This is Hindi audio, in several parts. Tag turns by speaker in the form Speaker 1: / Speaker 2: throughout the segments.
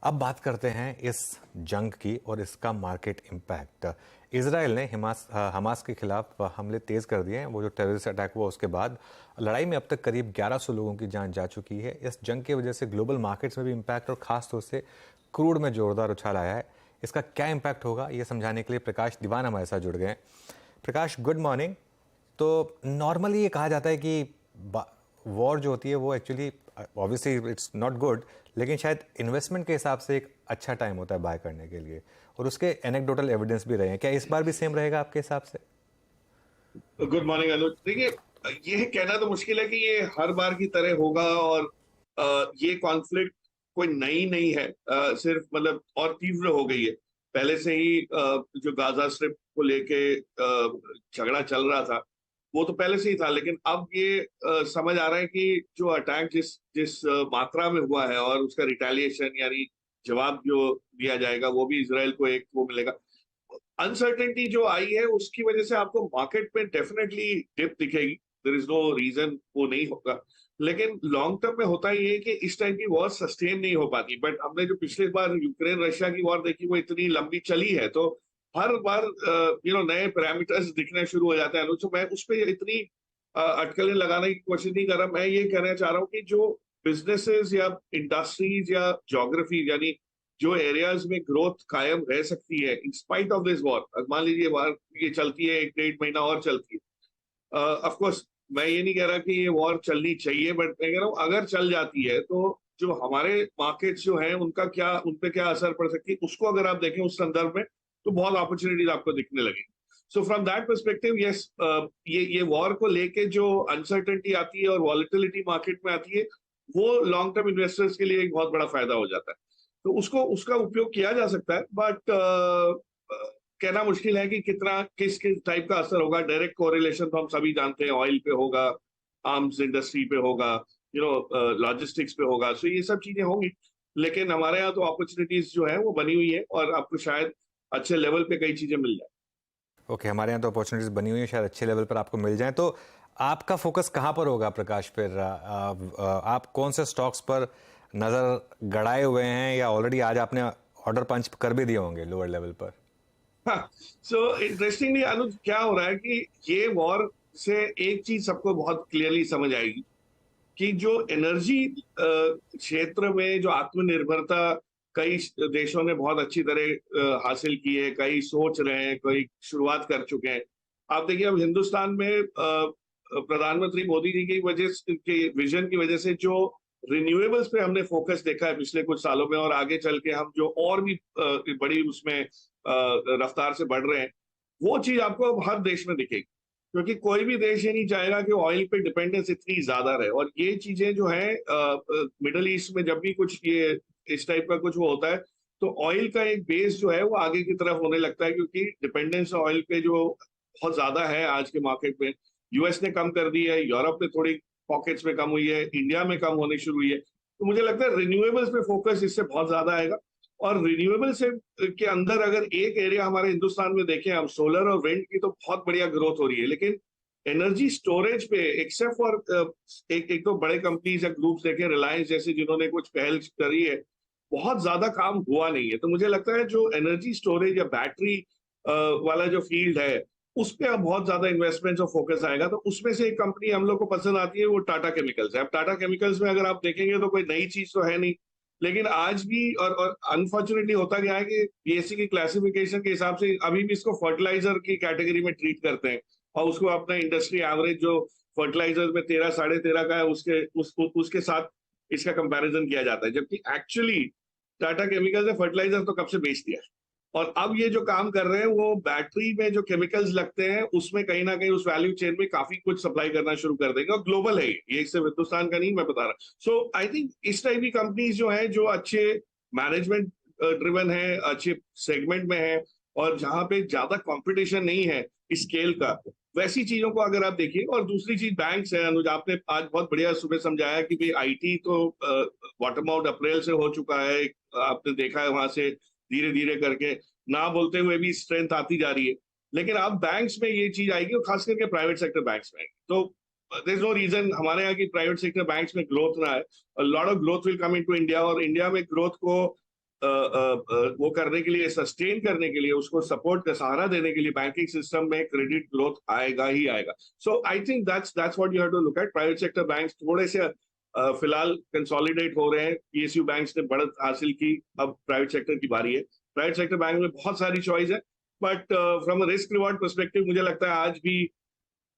Speaker 1: अब बात करते हैं इस जंग की और इसका मार्केट इम्पैक्ट। इसराइल ने हमास के खिलाफ हमले तेज कर दिए हैं। वो जो टेररिस्ट अटैक हुआ उसके बाद लड़ाई में अब तक करीब 1100 लोगों की जान जा चुकी है। इस जंग की वजह से ग्लोबल मार्केट्स में भी इम्पैक्ट और खास तौर से क्रूड में जोरदार उछाल आया है। इसका क्या इम्पैक्ट होगा ये समझाने के लिए प्रकाश दीवान हमारे साथ जुड़ गए हैं। प्रकाश, गुड मॉर्निंग। तो नॉर्मली ये कहा जाता है कि वॉर जो होती है वो actually obviously it's not good, लेकिन शायद इन्वेस्टमेंट के हिसाब से एक अच्छा टाइम होता है बाय करने के लिए, और उसके एनेक्डोटल एविडेंस भी रहे हैं। क्या इस बार भी सेम रहेगा आपके हिसाब से?
Speaker 2: गुड मॉर्निंग अनुज। देखिए, ये कहना तो मुश्किल है कि ये हर बार की तरह होगा। और ये कॉन्फ्लिक्ट कोई नई नहीं है, सिर्फ मतलब और तीव्र हो गई है। पहले से ही जो गाजा स्ट्रिप को लेके झगड़ा चल रहा था वो तो पहले से ही था, लेकिन अब ये समझ आ रहा है कि जो अटैक जिस जिस मात्रा में हुआ है और उसका रिटेलिएशन यानी जवाब जो दिया जाएगा वो भी इसराइल को एक वो मिलेगा। अनसर्टेनिटी जो आई है उसकी वजह से आपको मार्केट में डेफिनेटली डिप दिखेगी। देयर इज नो रीजन वो नहीं होगा, लेकिन लॉन्ग टर्म में होता ही है कि इस टाइप की वॉर सस्टेन नहीं हो पाती। बट हमने जो पिछले बार यूक्रेन रशिया की वॉर देखी वो इतनी लंबी चली है, तो हर बार नए पैरामीटर्स दिखने शुरू हो जाते हैं। तो मैं उस पर इतनी अटकलें लगाने की कोशिश नहीं कर रहा। मैं ये कहना चाह रहा हूँ कि जो बिजनेसेस या इंडस्ट्रीज या ज्योग्राफी यानी जो एरियाज में ग्रोथ कायम रह सकती है in spite of this war, मान लीजिए वॉर ये चलती है 1 डेढ़ महीना और चलती है। ऑफ कोर्स मैं ये नहीं कह रहा कि ये वॉर चलनी चाहिए, बट मैं कह रहा हूँ अगर चल जाती है तो जो हमारे मार्केट्स जो हैं उनका क्या, उन पे क्या असर पड़ सकती है उसको अगर आप देखें उस संदर्भ में तो बहुत अपॉर्चुनिटीज आपको दिखने लगेंगी। So from that perspective yes, ये वॉर को लेके जो अनसर्टेनिटी आती है और वॉलेटिलिटी मार्केट में आती है वो लॉन्ग टर्म इन्वेस्टर्स के लिए एक बहुत बड़ा फायदा हो जाता है। तो उसको उसका उपयोग किया जा सकता है, बट कहना मुश्किल है कि कितना किस किस टाइप का असर होगा। डायरेक्ट कोरिलेशन तो हम सभी जानते हैं, ऑयल पे होगा, आर्म्स इंडस्ट्री पे होगा, लॉजिस्टिक्स पे होगा। सो ये सब चीजें होंगी, लेकिन हमारे यहाँ तो अपॉर्चुनिटीज जो है वो बनी हुई है और आपको शायद अच्छे लेवल पे कई चीजें मिल जाए।
Speaker 1: ओके, हमारे यहाँ तो अपॉर्चुनिटीज बनी हुई है, शायद अच्छे लेवल पर आपको मिल जाए। तो आपका फोकस कहाँ पर होगा प्रकाश? फिर आप कौन से स्टॉक्स पर नजर गड़ाए हुए हैं, या ऑलरेडी आज आपने ऑर्डर पंच कर भी दिए होंगे लोअर लेवल पर?
Speaker 2: हाँ, सो इंटरेस्टिंगली अनुज क्या हो रहा है कि ये वॉर से एक चीज सबको बहुत क्लियरली समझ आएगी कि जो एनर्जी क्षेत्र में जो आत्मनिर्भरता कई देशों ने बहुत अच्छी तरह हासिल की है, कई सोच रहे हैं, कई शुरुआत कर चुके हैं। आप देखिए अब हिंदुस्तान में प्रधानमंत्री मोदी जी की वजह के विजन की वजह से जो रिन्यूएबल्स पे हमने फोकस देखा है पिछले कुछ सालों में, और आगे चल के हम जो और भी बड़ी उसमें रफ्तार से बढ़ रहे हैं, वो चीज आपको अब हर देश में दिखेगी। क्योंकि कोई भी देश ये नहीं चाहेगा कि ऑयल पे डिपेंडेंस इतनी ज्यादा रहे। और ये चीजें जो है मिडल ईस्ट में जब भी कुछ ये इस टाइप का कुछ वो होता है तो ऑयल का एक बेस जो है वो आगे की तरफ होने लगता है, क्योंकि डिपेंडेंस ऑयल पे जो बहुत ज्यादा है आज के मार्केट में। यूएस ने कम कर दी है, यूरोप में थोड़ी पॉकेट्स में कम हुई है, इंडिया में कम होनी शुरू हुई है। तो मुझे लगता है रिन्यूएबल्स पे फोकस इससे बहुत ज्यादा आएगा। और रिन्यूएबल से के अंदर अगर एक एरिया हमारे हिंदुस्तान में देखें हम, सोलर और विंड की तो बहुत बढ़िया ग्रोथ हो रही है, लेकिन एनर्जी स्टोरेज पे एक्सेप्ट फॉर एक तो बड़े कंपनीज या ग्रुप्स देखें, रिलायंस जैसे जिन्होंने कुछ पहल करी है, बहुत ज्यादा काम हुआ नहीं है। तो मुझे लगता है जो एनर्जी स्टोरेज या बैटरी वाला जो फील्ड है उस पे अब बहुत ज्यादा इन्वेस्टमेंट और फोकस आएगा। तो उसमें से एक कंपनी हम लोग को पसंद आती है, वो टाटा केमिकल्स है। अब टाटा केमिकल्स में अगर आप देखेंगे तो कोई नई चीज तो है नहीं, लेकिन आज भी और अनफॉर्चुनेटली होता गया है कि बीएससी की क्लासिफिकेशन के हिसाब से अभी भी इसको फर्टिलाइजर की कैटेगरी में ट्रीट करते हैं, और उसको अपना इंडस्ट्री एवरेज जो फर्टिलाइजर में 13 13.5 का है उसके साथ इसका कंपैरिजन किया जाता है, जबकि एक्चुअली टाटा केमिकल्स ने फर्टिलाइजर तो कब से बेच दिया है। और अब ये जो काम कर रहे हैं वो बैटरी में जो केमिकल्स लगते हैं उसमें कहीं ना कहीं उस वैल्यू चेन में काफी कुछ सप्लाई करना शुरू कर देंगे, और ग्लोबल है ये सिर्फ हिंदुस्तान का नहीं मैं बता रहा। सो आई थिंक इस टाइप की कंपनीज जो है जो अच्छे मैनेजमेंट ड्रिवन है, अच्छे सेगमेंट में है, और जहां पे ज्यादा कंपटीशन नहीं है स्केल का, वैसी चीजों को अगर आप देखिए। और दूसरी चीज बैंक्स है अनुज, आपने आज बहुत बढ़िया सुबह समझाया कि भाई आईटी तो बॉटम आउट अप्रैल से हो चुका है, आपने देखा है वहां से धीरे धीरे करके ना बोलते हुए भी स्ट्रेंथ आती जा रही है। लेकिन अब बैंक्स में ये चीज आएगी, और खास करके प्राइवेट सेक्टर बैंक्स में आएगी। तो देयर इज नो रीजन हमारे यहाँ की प्राइवेट सेक्टर बैंक्स में ग्रोथ ना है। Lot of growth will come into India, और इंडिया में ग्रोथ को वो करने के लिए, सस्टेन करने के लिए, उसको सपोर्ट का सहारा देने के लिए बैंकिंग सिस्टम में क्रेडिट ग्रोथ आएगा ही आएगा। So I think that's what you have to look at. Private sector banks थोड़े से फिलहाल कंसोलिडेट हो रहे हैं। पीएसयू बैंक्स ने बढ़त हासिल की, अब प्राइवेट सेक्टर की बारी है। प्राइवेट सेक्टर बैंक में बहुत सारी चॉइस है, but from a risk reward perspective मुझे लगता है आज भी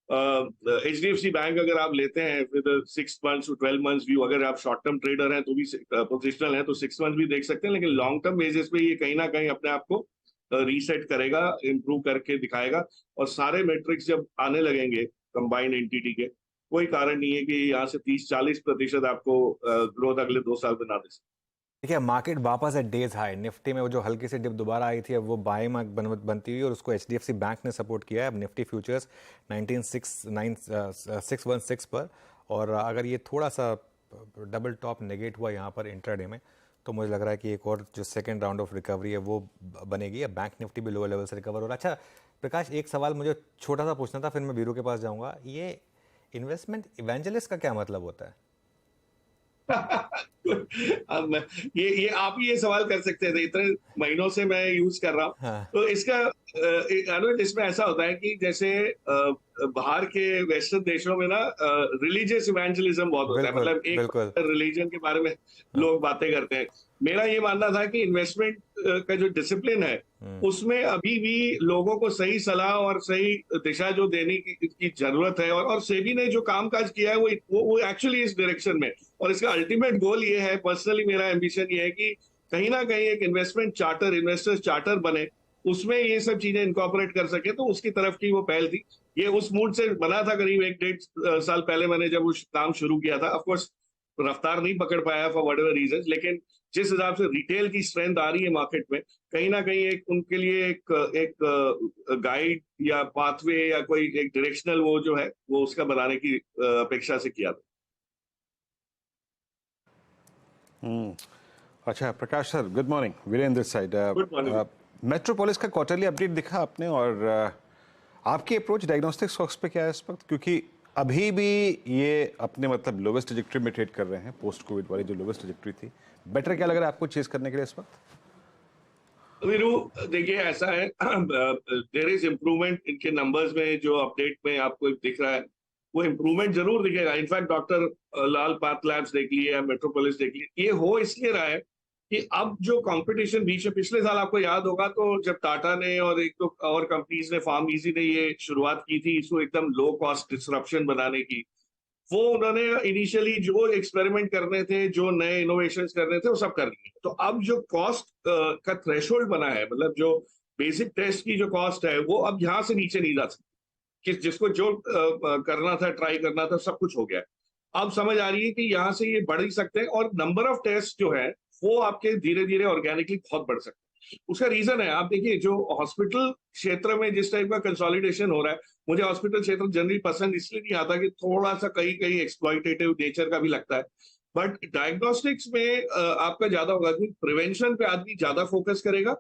Speaker 2: एचडीएफसी बैंक अगर आप लेते हैं with 6 months to 12 months view, अगर आप शॉर्ट टर्म ट्रेडर हैं तो भी, पोजिशनल हैं तो 6 months भी देख सकते हैं, लेकिन लॉन्ग टर्म बेसिस पे ये कहीं ना कहीं अपने आप को रीसेट करेगा, इंप्रूव करके दिखाएगा। और सारे मेट्रिक्स जब आने लगेंगे कंबाइंड एंटिटी के, कोई कारण नहीं है कि यहाँ से 30-40% आपको ग्रोथ अगले 2 साल में ना दे सके।
Speaker 1: देखिए मार्केट वापस है डेज हाई। निफ्टी में वो जो हल्की सी डिप दोबारा आई थी, अब वो बाय में बनती हुई और उसको एचडीएफसी बैंक ने सपोर्ट किया है। अब निफ्टी फ्यूचर्स 19616 पर, और अगर ये थोड़ा सा डबल टॉप नेगेट हुआ यहाँ पर इंट्राडे में, तो मुझे लग रहा है कि एक और जो सेकंड राउंड ऑफ रिकवरी है वो बनेगी। अब बैंक निफ्टी भी लोअर लेवल से रिकवर हो रहा है। अच्छा प्रकाश, एक सवाल मुझे छोटा सा पूछना था, फिर मैं वीरू के पास जाऊँगा। ये इन्वेस्टमेंट इवेंजलिस्ट का क्या मतलब होता है?
Speaker 2: अब ये आप ही ये सवाल कर सकते थे, इतने महीनों से मैं यूज कर रहा हूँ।
Speaker 1: हाँ,
Speaker 2: तो इसका अनुज, इसमें ऐसा होता है कि जैसे बाहर के वेस्टर्न देशों में ना रिलीजियस इवेंजलिज्म बहुत होता है,
Speaker 1: बिल्कुल
Speaker 2: मतलब एक
Speaker 1: बिल्कुल।
Speaker 2: रिलीजन के बारे में
Speaker 1: हाँ,
Speaker 2: लोग बातें करते हैं। मेरा ये मानना था कि इन्वेस्टमेंट का जो डिसिप्लिन है उसमें अभी भी लोगों को सही सलाह और सही दिशा जो देने की जरूरत है, और सेबी ने जो कामकाज किया है वो एक्चुअली इस डायरेक्शन में। और इसका अल्टीमेट गोल ये है, पर्सनली मेरा एम्बिशन ये है कि कहीं ना कहीं एक इन्वेस्टमेंट चार्टर, इन्वेस्टर्स चार्टर बने, उसमें ये सब चीजें इनकॉर्पोरेट कर सके। तो उसकी तरफ की वो पहल थी। ये उस मूड से बना था करीब 1-1.5 साल पहले मैंने जब वो काम शुरू किया था। ऑफकोर्स रफ्तार नहीं पकड़ पाया फॉर व्हाटएवर रीजंस, लेकिन जिस हिसाब से रिटेल की स्ट्रेंथ आ रही है मार्केट में, कहीं ना कहीं एक उनके लिए एक गाइड या पाथवे या कोई एक डायरेक्शनल वो जो है वो उसका बनाने की अपेक्षा से किया था।
Speaker 3: अच्छा Prakash sir, good morning. Virendra साइड।
Speaker 2: Good morning.
Speaker 3: मेट्रोपोलिस का क्वार्टरली अपडेट दिखा आपने, और आपकी अप्रोच डायग्नोस्टिक स्टॉक्स पे क्या है इस वक्त? क्योंकि अभी भी ये अपने मतलब लोवेस्ट ट्रैजेक्टरी में ट्रेड कर रहे हैं, पोस्ट कोविड वाली जो लोवेस्ट ट्रैजेक्टरी थी। बेटर क्या लग रहा है आपको चेस करने के लिए इस वक्त?
Speaker 2: वीरू, देखिए ऐसा है, देयर इज इम्प्रूवमेंट इनके नंबर्स में, जो अपडेट में आपको दिख रहा है वो इम्प्रूवमेंट जरूर दिखेगा। इनफैक्ट डॉक्टर लाल पाथ लैब्स देख लिए या मेट्रोपोलिस देख लिए, ये हो इसलिए रहा है कि अब जो कंपटीशन बीच में, पिछले साल आपको याद होगा तो जब टाटा ने और एक तो और कंपनीज ने, फार्म इजी ने ये शुरुआत की थी इसको एकदम लो कॉस्ट डिस्रप्शन बनाने की, वो उन्होंने इनिशियली जो एक्सपेरिमेंट करने थे, जो नए इनोवेशंस करने थे, वो सब कर लिए। तो अब जो कॉस्ट का थ्रेशोल्ड बना है, मतलब जो बेसिक टेस्ट की जो कॉस्ट है, वो अब यहाँ से नीचे नहीं जा सकती। जिसको जो करना था, ट्राई करना था, सब कुछ हो गया है। अब समझ आ रही है कि यहाँ से ये बढ़ ही सकते हैं, और नंबर ऑफ टेस्ट जो है वो आपके धीरे धीरे ऑर्गेनिकली बहुत बढ़ सकते हैं। उसका रीजन है, आप देखिए जो हॉस्पिटल क्षेत्र में जिस टाइप का कंसोलिडेशन हो रहा है, मुझे हॉस्पिटल क्षेत्र जनरली पसंद इसलिए नहीं आता कि थोड़ा सा कहीं कहीं एक्सप्लॉइटेटिव नेचर का भी लगता है। बट डायग्नोस्टिक्स में आपका ज्यादा होगा कि प्रिवेंशन पे आदमी ज्यादा फोकस करेगा,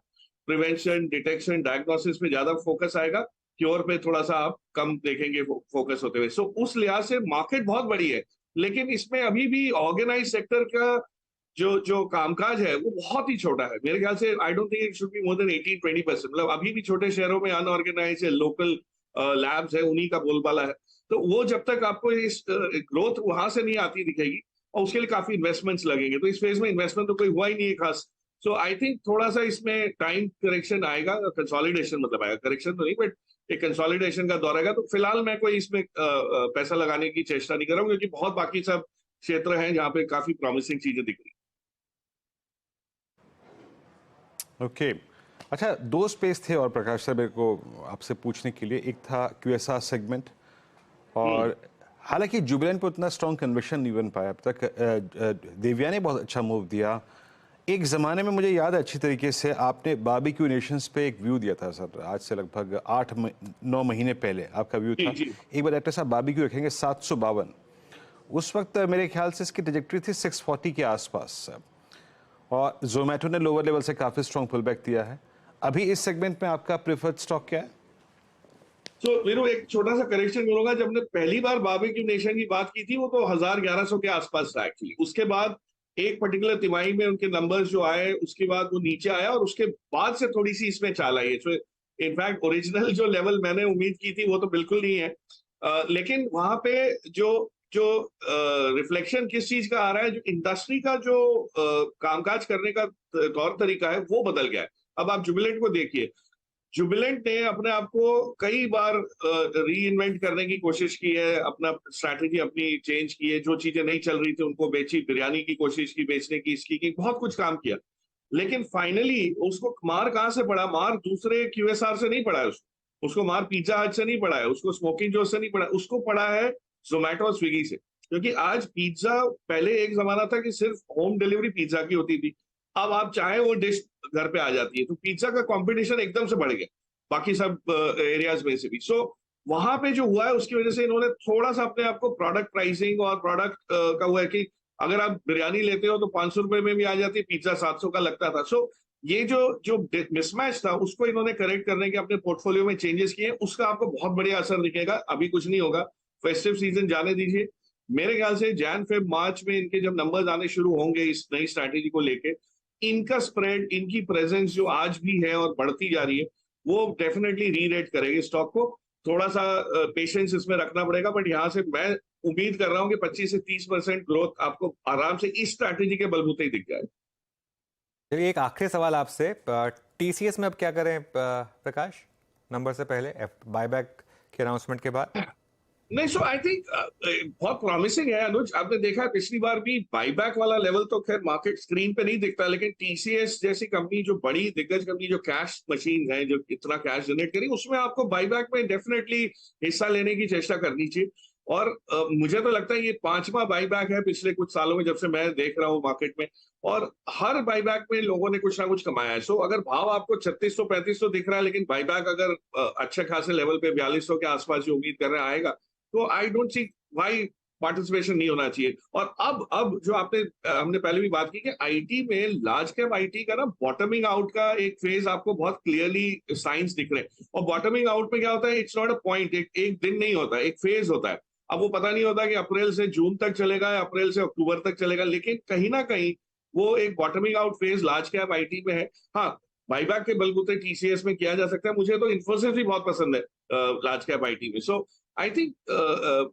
Speaker 2: प्रिवेंशन, डिटेक्शन, डायग्नोसिस पे ज्यादा फोकस आएगा, क्योर पे थोड़ा सा आप कम देखेंगे फोकस होते हुए। सो उस लिहाज से मार्केट बहुत बड़ी है, लेकिन इसमें अभी भी ऑर्गेनाइज सेक्टर का जो जो कामकाज है वो बहुत ही छोटा है। मेरे ख्याल से I don't think it should be more than 18-20%। मतलब अभी भी छोटे शहरों में अनऑर्गेनाइज है, लोकल लैब्स है, उन्हीं का बोलबाला है। तो वो जब तक आपको इस ग्रोथ वहां से नहीं आती दिखेगी, और उसके लिए काफी इन्वेस्टमेंट्स लगेंगे। तो इस फेज में इन्वेस्टमेंट तो कोई हुआ ही नहीं है खास। सो आई थिंक थोड़ा सा इसमें टाइम करेक्शन आएगा, कंसोलिडेशन मतलब आएगा, करेक्शन तो नहीं बट एक कंसोलिडेशन का दौर आएगा। तो फिलहाल मैं कोई इसमें पैसा लगाने की चेष्टा नहीं कर रहा हूँ, क्योंकि बहुत बाकी सब क्षेत्र हैं जहाँ पे काफी प्रॉमिसिंग चीजें दिख रही।
Speaker 3: ओके अच्छा, दो स्पेस थे और प्रकाश सर मेरे को आपसे पूछने के लिए। एक था क्यूएसआर सेगमेंट, और हालांकि जुबिलेंट पे उतना स्ट्रॉन्ग कन्विक्शन नहीं बन पाया अब तक। देविया ने बहुत अच्छा मूव दिया। एक ज़माने में मुझे याद है अच्छी तरीके से, आपने बारबेक्यू नेशंस पे एक व्यू दिया था सर, आज से लगभग 8-9 महीने पहले आपका व्यू था।
Speaker 2: जी।
Speaker 3: एक बार डायरेक्टर साहब बारबेक्यू रखेंगे 752, उस वक्त मेरे ख्याल से इसकी ट्रैजेक्टरी थी 640 के आसपास, और जोमेटो ने लोअर लेवल से काफ़ी स्ट्रॉन्ग पुल बैक दिया है। अभी इस सेगमेंट में आपका प्रेफर्ड स्टॉक क्या है?
Speaker 2: सो वीरू, एक छोटा सा करेक्शन करूंगा। जब हमने पहली बार बारबेक्यू नेशन की बात की थी वो तो 1000-1100 के आसपास था एक्चुअली। उसके बाद एक पर्टिकुलर तिमाही में उनके नंबर्स जो आए उसके बाद वो नीचे आया और उसके बाद से थोड़ी सी इसमें चाल आई है। सो इनफैक्ट ओरिजिनल जो लेवल मैंने उम्मीद की थी वो तो बिल्कुल नहीं है। लेकिन वहां पे जो जो रिफ्लेक्शन किस चीज का आ रहा है, जो इंडस्ट्री का जो कामकाज करने का तौर तरीका है वो बदल गया है। अब आप जुबिलेंट को देखिए, जुबिलेंट ने अपने आप को कई बार री इन्वेंट करने की कोशिश की है, अपना स्ट्रैटेजी अपनी चेंज की है, जो चीजें नहीं चल रही थी उनको बेची, बिरयानी की कोशिश की बेचने की, इसकी की, बहुत कुछ काम किया। लेकिन फाइनली उसको मार कहां से पड़ा? मार दूसरे क्यूएसआर से नहीं पड़ा है उसको मार पिज्जा हट से नहीं पड़ा है, उसको स्मोकिंग जोश से नहीं पड़ा, उसको पड़ा है जोमेटो और स्विगी से। क्योंकि आज पिज्जा, पहले एक जमाना था कि सिर्फ होम डिलीवरी पिज्जा की होती थी, अब आप चाहे वो डिश घर पे आ जाती है, तो पिज्जा का कंपटीशन एकदम से बढ़ गया बाकी सब एरियाज में से भी। सो वहां पे जो हुआ है उसकी वजह से इन्होंने थोड़ा सा अपने आप को प्रोडक्ट प्राइसिंग और प्रोडक्ट का हुआ है कि अगर आप बिरयानी लेते हो तो 500 रुपए में भी आ जाती है, पिज्जा 700 का लगता था। सो ये जो जो मिसमैच था उसको इन्होंने करेक्ट करने के अपने पोर्टफोलियो में चेंजेस किए, उसका आपको बहुत बढ़िया असर दिखेगा। अभी कुछ नहीं होगा, फेस्टिव सीजन जाने दीजिए। मेरे ख्याल से जैन फेब मार्च में इनके जब नंबर्स आने शुरू होंगे इस नई स्ट्रैटेजी को लेके, इनका स्प्रेड, इनकी प्रेजेंस जो आज भी है और बढ़ती जा रही है, वो डेफिनेटली री-रेट करेगी स्टॉक को। थोड़ा सा पेशेंस इसमें रखना पड़ेगा, बट यहाँ से मैं उम्मीद कर रहा हूँ कि 25 से 30% ग्रोथ आपको आराम से इस स्ट्रैटेजी के बलबूते ही दिख जाए।
Speaker 1: चलिए एक आखिरी सवाल आपसे, टीसीएस में अब क्या करें प्रकाश, नंबर से पहले बायबैक के अनाउंसमेंट के बाद?
Speaker 2: नहीं, सो आई थिंक बहुत प्रॉमिसिंग है अनुज। आपने देखा है पिछली बार भी बाईबैक वाला लेवल तो खैर मार्केट स्क्रीन पे नहीं दिखता, लेकिन टीसीएस जैसी कंपनी, जो बड़ी दिग्गज कंपनी, जो कैश मशीन है, जो इतना कैश जनरेट करी, उसमें आपको बाईबैक में डेफिनेटली हिस्सा लेने की चेष्टा करनी चाहिए। और मुझे तो लगता है ये 5वां बाईबैक है पिछले कुछ सालों में जब से मैं देख रहा हूँ मार्केट में, और हर बाईबैक में लोगों ने कुछ ना कुछ कमाया है। सो अगर भाव आपको 3600-3500 दिख रहा है, लेकिन बाईबैक अगर अच्छे खासे लेवल पे 4200 के आसपास जो उम्मीद कर रहे हैं आएगा, तो I don't see why participation नहीं होना चाहिए। और अब जो आपने हमने पहले भी बात की कि आईटी में, लार्ज कैप आईटी का ना बॉटमिंग आउट का एक फेज आपको बहुत क्लियरली साइंस दिख रहे हैं। और बॉटमिंग आउट में क्या होता है, इट्स नॉट अ पॉइंट, एक दिन नहीं होता, एक फेज होता है। अब वो पता नहीं होता कि अप्रैल से जून तक चलेगा या अप्रैल से अक्टूबर तक चलेगा, लेकिन कहीं ना कहीं वो एक bottoming out phase large cap IT में है। हाँ, बाईबैक के बलबूते टीसीएस में किया जा सकता है। मुझे तो इन्फोसिस भी बहुत पसंद है लार्ज कैप आईटी में। सो आई थिंक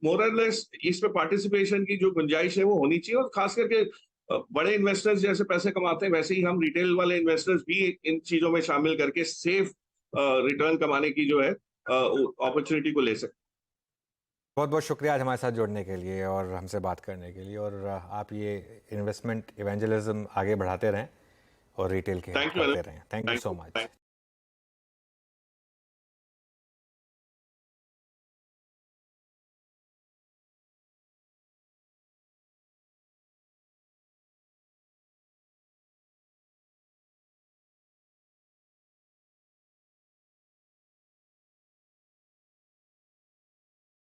Speaker 2: मोर और लेस इसमें पार्टिसिपेशन की जो गुंजाइश है वो होनी चाहिए। और खास करके बड़े इन्वेस्टर्स जैसे पैसे कमाते हैं, वैसे ही हम रिटेल वाले इन्वेस्टर्स भी इन चीजों में शामिल करके सेफ रिटर्न कमाने की जो है अपॉर्चुनिटी को ले सकते हैं।
Speaker 1: बहुत बहुत शुक्रिया आज हमारे साथ जुड़ने के लिए और हमसे बात करने के लिए, और आप ये इन्वेस्टमेंट इवेंजलिज्म आगे बढ़ाते रहें और रिटेल के
Speaker 2: थैंक यू
Speaker 1: करते रहें। Thank you so much.